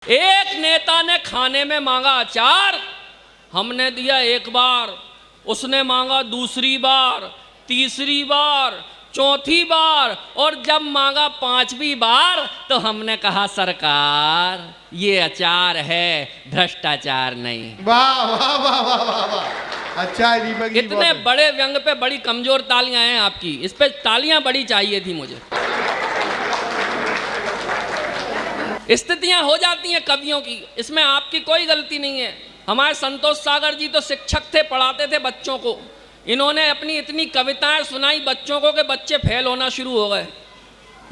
एक नेता ने खाने में मांगा अचार, हमने दिया एक बार, उसने मांगा दूसरी बार, तीसरी बार, चौथी बार, और जब मांगा पांचवी बार तो हमने कहा सरकार ये अचार है, भ्रष्टाचार नहीं। वाह वाह वाह वाह वाह वाह, अच्छा है दीपक जी। इतने बड़े व्यंग पे बड़ी कमजोर तालियां हैं आपकी, इस पे तालियां बड़ी चाहिए थी मुझे। स्थितियां हो जाती हैं कवियों की, इसमें आपकी कोई गलती नहीं है। हमारे संतोष सागर जी तो शिक्षक थे, पढ़ाते थे बच्चों को, इन्होंने अपनी इतनी कविताएं सुनाई बच्चों को कि बच्चे फेल होना शुरू हो गए।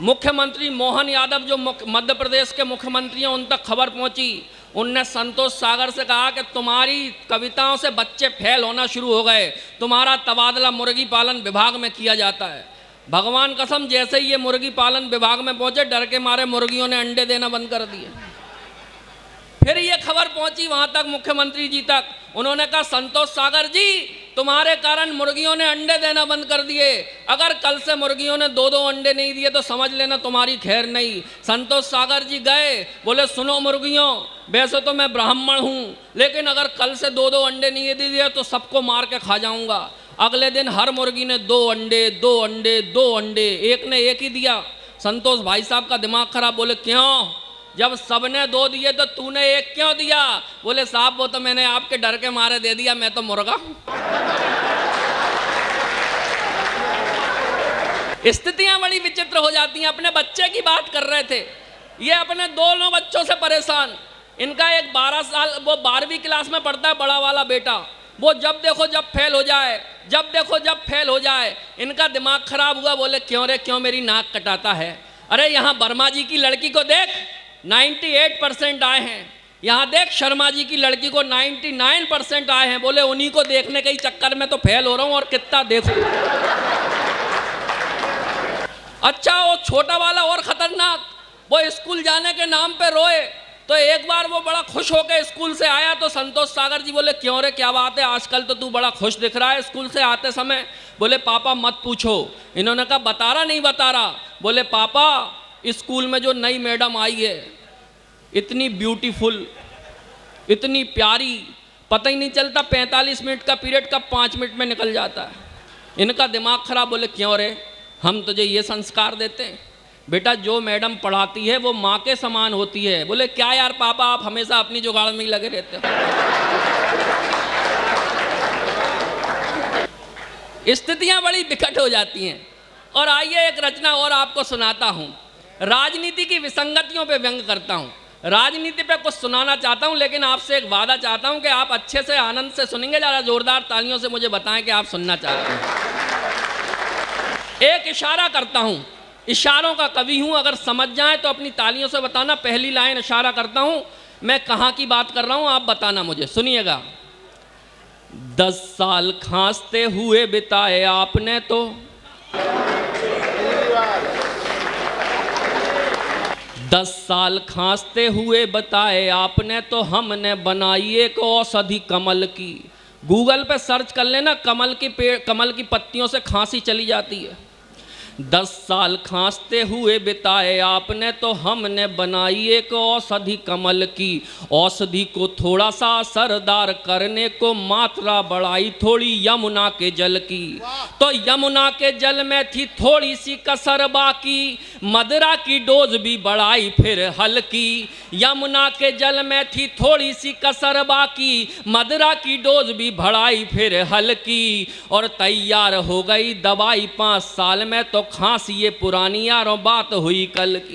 मुख्यमंत्री मोहन यादव जो मध्य प्रदेश के मुख्यमंत्री हैं, उन तक खबर पहुंची, उनने संतोष सागर से कहा कि तुम्हारी कविताओं से बच्चे फेल होना शुरू हो गए, तुम्हारा तबादला मुर्गी पालन विभाग में किया जाता है। भगवान कसम, जैसे ही ये मुर्गी पालन विभाग में पहुंचे, डर के मारे मुर्गियों ने अंडे देना बंद कर दिए। फिर ये खबर पहुंची वहां तक, मुख्यमंत्री जी तक, उन्होंने कहा संतोष सागर जी तुम्हारे कारण मुर्गियों ने अंडे देना बंद कर दिए, अगर कल से मुर्गियों ने 2-2 अंडे नहीं दिए तो समझ लेना तुम्हारी खैर नहीं। संतोष सागर जी गए, बोले सुनो मुर्गियों, वैसे तो मैं ब्राह्मण हूं, लेकिन अगर कल से 2-2 अंडे नहीं दिए तो सबको मार के खा जाऊंगा। अगले दिन हर मुर्गी ने 2 अंडे 2 अंडे 2 अंडे, एक ने एक ही दिया। संतोष भाई साहब का दिमाग खराब, बोले क्यों, जब सबने 2 दिए तो तूने एक क्यों दिया? बोले साहब वो तो मैंने आपके डर के मारे दे दिया, मैं तो मुर्गा हूं। स्थितियां बड़ी विचित्र हो जाती हैं। अपने बच्चे की बात कर रहे थे, ये अपने दोनों बच्चों से परेशान। इनका एक 12 साल, वो 12वीं क्लास में पढ़ता है, बड़ा वाला बेटा, वो जब देखो जब फेल हो जाए, जब देखो जब फेल हो जाए। इनका दिमाग खराब हुआ, बोले क्यों रे क्यों मेरी नाक कटाता है? अरे यहाँ वर्मा जी की लड़की को देख, 98% आए हैं, यहाँ देख शर्मा जी की लड़की को 99% आए हैं। बोले उन्हीं को देखने के ही चक्कर में तो फेल हो रहा हूँ, और कितना देखो। अच्छा वो छोटा वाला और खतरनाक, वो स्कूल जाने के नाम पे रोए, तो एक बार वो बड़ा खुश होकर स्कूल से आया, तो संतोष सागर जी बोले क्यों रे क्या बात है, आजकल तो तू बड़ा खुश दिख रहा है स्कूल से आते समय। बोले पापा मत पूछो। इन्होंने कहा बता रहा नहीं बता रहा? बोले पापा स्कूल में जो नई मैडम आई है, इतनी ब्यूटीफुल, इतनी प्यारी, पता ही नहीं चलता 45 मिनट का पीरियड कब 5 मिनट में निकल जाता है। इनका दिमाग खराब, बोले क्यों रे, हम तुझे ये संस्कार देते हैं, बेटा जो मैडम पढ़ाती है वो माँ के समान होती है। बोले क्या यार पापा, आप हमेशा अपनी जुगाड़ में ही लगे रहते हो। स्थितियां बड़ी विकट हो जाती हैं। और आइए एक रचना और आपको सुनाता हूं, राजनीति की विसंगतियों पे व्यंग करता हूं। राजनीति पे कुछ सुनाना चाहता हूं, लेकिन आपसे एक वादा चाहता हूं कि आप अच्छे से आनंद से सुनेंगे। जरा जोरदार तालियों से मुझे बताएं कि आप सुनना चाहते हैं। एक इशारा करता हूं, इशारों का कवि हूं, अगर समझ जाए तो अपनी तालियों से बताना। पहली लाइन इशारा करता हूं, मैं कहां की बात कर रहा हूं आप बताना मुझे। सुनिएगा। 10 साल खांसते हुए बिताए आपने तो, 10 साल खांसते हुए बताए आपने तो, हमने बनाई एक औषधि कमल की। गूगल पे सर्च कर लेना, कमल की पेड़, कमल की पत्तियों से खांसी चली जाती है। 10 साल खांसते हुए बिताए आपने तो, हमने बनाई एक औषधि कमल की। औषधि को थोड़ा सा असरदार करने को मात्रा बढ़ाई थोड़ी यमुना के जल की। तो यमुना के जल में थी थोड़ी सी कसर बाकी, मदरा की डोज भी बढ़ाई फिर हल्की। यमुना के जल में थी थोड़ी सी कसर बाकी, मदरा की डोज भी बढ़ाई फिर हल्की। और तैयार हो गई दवाई 5 साल में तो, खांसी ये पुरानी यारों बात हुई कल की।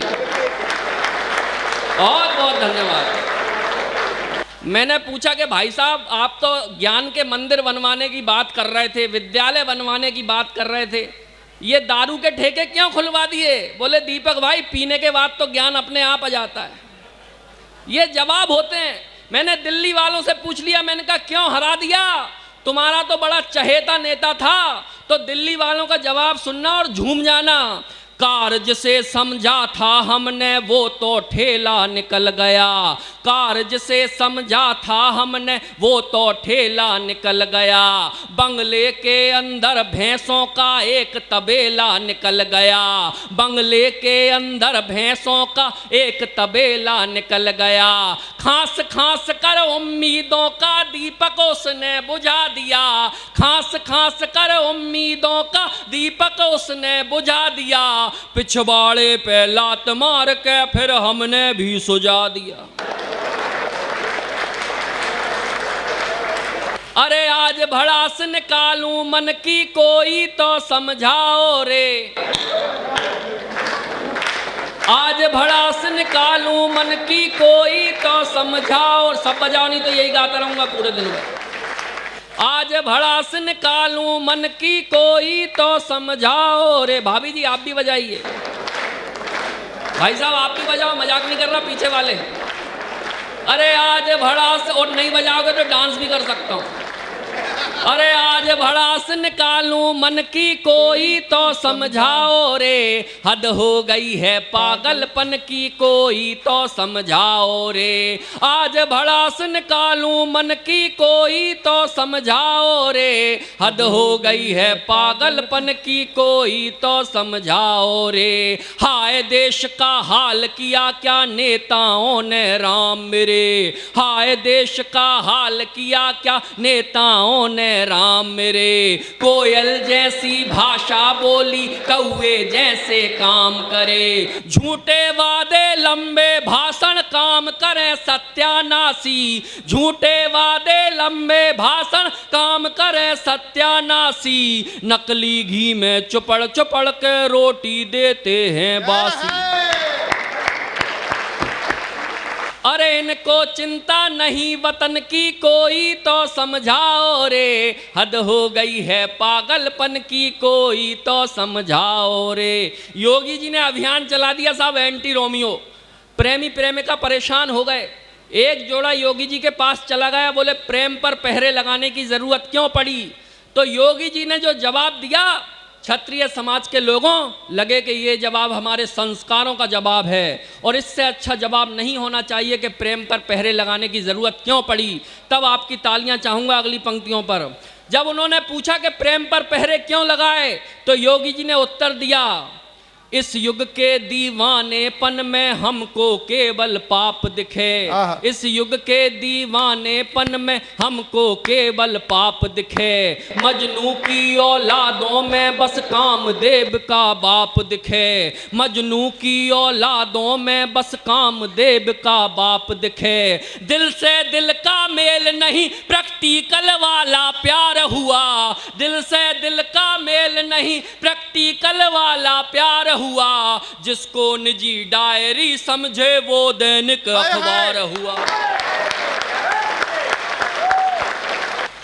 बहुत बहुत धन्यवाद। मैंने पूछा कि भाई साहब आप तो ज्ञान के मंदिर बनवाने की बात कर रहे थे, विद्यालय बनवाने की बात कर रहे थे, ये दारू के ठेके क्यों खुलवा दिए? बोले दीपक भाई पीने के बाद तो ज्ञान अपने आप आ जाता है। ये जवाब होते हैं। मैंने दिल्ली वालों से पूछ लिया, मैंने कहा क्यों हरा दिया, तुम्हारा तो बड़ा चहेता नेता था। तो दिल्ली वालों का जवाब सुनना और झूम जाना। कार्य से समझा था हमने वो तो ठेला निकल गया, कार्य से समझा था हमने वो तो ठेला निकल गया। बंगले के अंदर भैंसों का एक तबेला निकल गया, बंगले के अंदर भैंसों का एक तबेला निकल गया। खास खास कर उम्मीदों का दीपक उसने बुझा दिया, खास खास कर उम्मीदों का दीपक उसने बुझा दिया। पिछवाड़े पे लात मार के फिर हमने भी सुझा दिया। अरे आज भड़ास निकालूं मन की कोई तो समझाओ रे, आज भड़ास निकालूं मन की कोई तो समझाओ। सब बजाओ नहीं तो यही गाता रहूंगा पूरे दिन में। आज भड़ास निकालूं मन की कोई तो समझाओ रे। भाभी जी आप भी बजाइए, भाई साहब आप भी बजाओ, मजाक नहीं कर रहा पीछे वाले। अरे आज भड़ास, और नहीं बजाओगे तो डांस भी कर सकता हूँ। अरे आज भड़ास निकालूं मन की कोई तो समझाओ रे, हद हो गई है पागलपन की कोई तो समझाओ रे। आज भड़ास निकालूं मन की कोई तो समझाओ रे, हद हो गई है पागलपन की कोई तो समझाओ रे। हाय देश का हाल किया क्या नेताओं ने राम मेरे, हाय देश का हाल किया क्या नेताओं ने राम मेरे। कोयल जैसी भाषा बोली कौवे जैसे काम करे, झूठे वादे लंबे भाषण काम करे सत्यानाशी, झूठे वादे लंबे भाषण काम करे सत्यानाशी। नकली घी में चुपड़ चुपड़ के रोटी देते हैं बासी। अरे इनको चिंता नहीं वतन की कोई तो समझाओ रे, हद हो गई है पागलपन की कोई तो समझाओ रे। योगी जी ने अभियान चला दिया साहब एंटी रोमियो, प्रेमी प्रेमिका परेशान हो गए। एक जोड़ा योगी जी के पास चला गया, बोले प्रेम पर पहरे लगाने की जरूरत क्यों पड़ी। तो योगी जी ने जो जवाब दिया, क्षत्रिय समाज के लोगों लगे कि ये जवाब हमारे संस्कारों का जवाब है और इससे अच्छा जवाब नहीं होना चाहिए कि प्रेम पर पहरे लगाने की ज़रूरत क्यों पड़ी। तब आपकी तालियां चाहूँगा अगली पंक्तियों पर। जब उन्होंने पूछा कि प्रेम पर पहरे क्यों लगाए, तो योगी जी ने उत्तर दिया, इस युग के दीवानेपन में हमको केवल पाप दिखे, इस युग के दीवानेपन में हमको केवल पाप दिखे। मजनू की औलादों में बस कामदेव का बाप दिखे, मजनू की औलादों में बस कामदेव का बाप दिखे। दिल से दिल का मेल नहीं प्रैक्टिकल वाला प्यार हुआ, दिल से दिल का मेल नहीं प्रैक्टिकल वाला प्यार हुआ। जिसको निजी डायरी समझे वो दैनिक अखबार हुआ।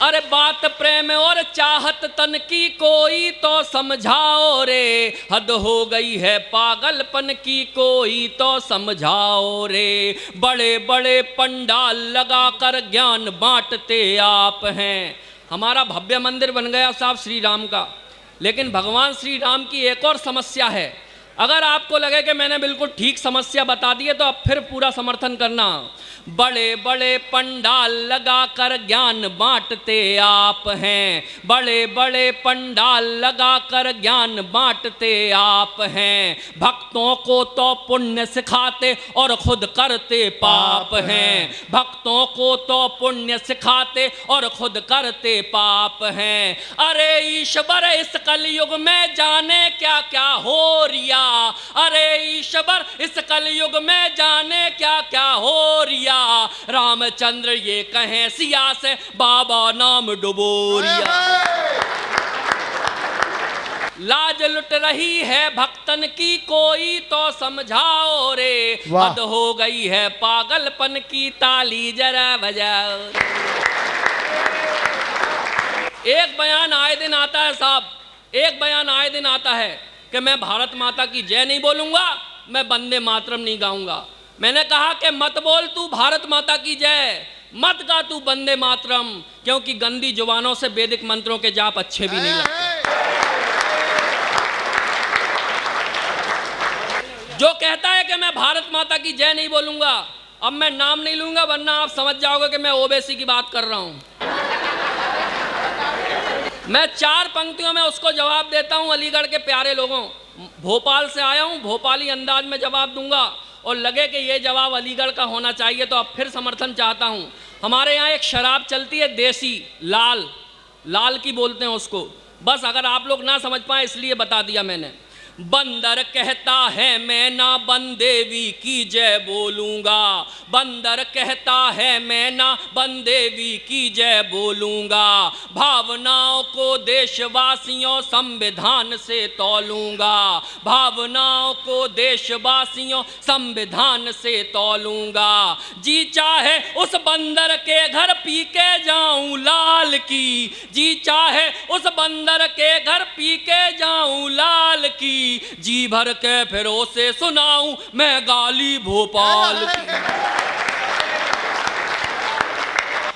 अरे बात प्रेम और चाहत तन की कोई तो समझाओ रे, हद हो गई है पागलपन की कोई तो समझाओ रे। बड़े बड़े पंडाल लगाकर ज्ञान बांटते आप हैं। हमारा भव्य मंदिर बन गया साहब श्री राम का, लेकिन भगवान श्री राम की एक और समस्या है। अगर आपको लगे कि मैंने बिल्कुल ठीक समस्या बता दी है तो अब फिर पूरा समर्थन करना। बड़े बड़े पंडाल लगाकर ज्ञान बांटते आप हैं, बड़े बड़े पंडाल लगाकर ज्ञान बांटते आप हैं। भक्तों को तो पुण्य सिखाते और खुद करते पाप हैं, भक्तों को तो पुण्य सिखाते और खुद करते पाप हैं। अरे ईश्वर इस कलयुग में जाने क्या क्या हो रिया, अरे ईश्वर इस कलयुग में जाने क्या क्या हो रिया। रामचंद्र ये कहें सिया से बाबा नाम डुबोरिया। लाज लुट रही है भक्तन की कोई तो समझाओ रे, हद हो गई है पागलपन की ताली जरा बजाओ। एक बयान आए दिन आता है साहब, एक बयान आए दिन आता है कि मैं भारत माता की जय नहीं बोलूंगा, मैं वंदे मातरम नहीं गाऊंगा। मैंने कहा कि मत बोल तू भारत माता की जय, मत गा तू वंदे मातरम, क्योंकि गंदी जुबानों से वैदिक मंत्रों के जाप अच्छे भी नहीं लगते। जो कहता है कि मैं भारत माता की जय नहीं बोलूंगा, अब मैं नाम नहीं लूंगा वरना आप समझ जाओगे कि मैं ओबीसी की बात कर रहा हूं। मैं 4 पंक्तियों में उसको जवाब देता हूं। अलीगढ़ के प्यारे लोगों, भोपाल से आया हूं, भोपाली अंदाज में जवाब दूंगा और लगे कि ये जवाब अलीगढ़ का होना चाहिए तो अब फिर समर्थन चाहता हूं। हमारे यहाँ एक शराब चलती है देसी, लाल की बोलते हैं उसको। बस अगर आप लोग ना समझ पाए इसलिए बता दिया मैंने। बंदर कहता है मैं ना बनदेवी की जय बोलूंगा, बंदर कहता है मैं ना बनदेवी की जय बोलूंगा, भावनाओं को देशवासियों संविधान से तौलूंगा, भावनाओं को देशवासियों संविधान से तौलूंगा। जी चाहे उस बंदर के घर पी के जाऊं लाल की, जी चाहे उस बंदर के घर पी के जाऊं लाल की, जी भर के फिर उसे सुनाऊं मैं गाली भोपाल की।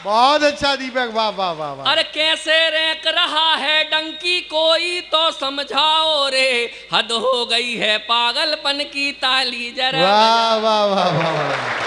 बहुत अच्छा दीपक, वाह वाह वाह वाह। अरे कैसे रैंक रहा है डंकी कोई तो समझाओ रे, हद हो गई है पागलपन की ताली जरा। वाह वाह वाह वाह वाह।